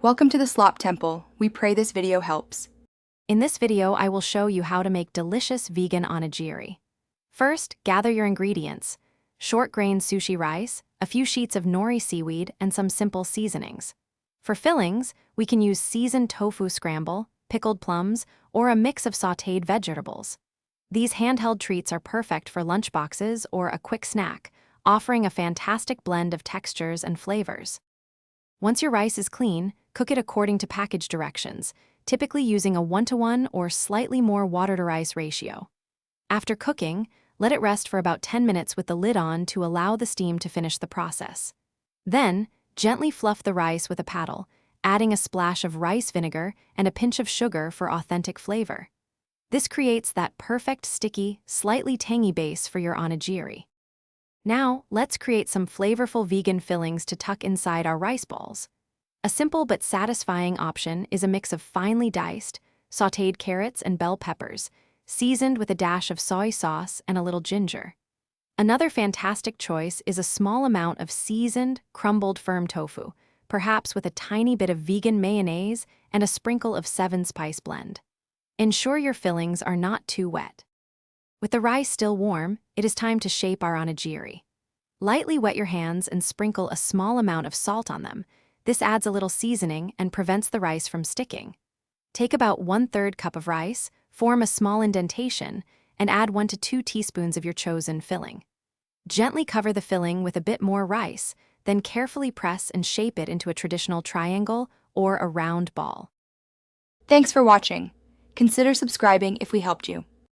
Welcome to the Slop Temple. We pray this video helps. In this video, I will show you how to make delicious vegan onigiri. First, gather your ingredients: short-grain sushi rice, a few sheets of nori seaweed, and some simple seasonings. For fillings, we can use seasoned tofu scramble, pickled plums, or a mix of sautéed vegetables. These handheld treats are perfect for lunchboxes or a quick snack, offering a fantastic blend of textures and flavors. Once your rice is clean, cook it according to package directions, typically using a 1-to-1 or slightly more water-to-rice ratio. After cooking, let it rest for about 10 minutes with the lid on to allow the steam to finish the process. Then, gently fluff the rice with a paddle, adding a splash of rice vinegar and a pinch of sugar for authentic flavor. This creates that perfect sticky, slightly tangy base for your onigiri. Now, let's create some flavorful vegan fillings to tuck inside our rice balls. A simple but satisfying option is a mix of finely diced, sautéed carrots and bell peppers, seasoned with a dash of soy sauce and a little ginger. Another fantastic choice is a small amount of seasoned, crumbled firm tofu, perhaps with a tiny bit of vegan mayonnaise and a sprinkle of 7-spice blend. Ensure your fillings are not too wet. With the rice still warm, it is time to shape our onigiri. Lightly wet your hands and sprinkle a small amount of salt on them. This adds a little seasoning and prevents the rice from sticking. Take about 1/3 cup of rice, form a small indentation, and add 1 to 2 teaspoons of your chosen filling. Gently cover the filling with a bit more rice, then carefully press and shape it into a traditional triangle or a round ball. Thanks for watching. Consider subscribing if we helped you.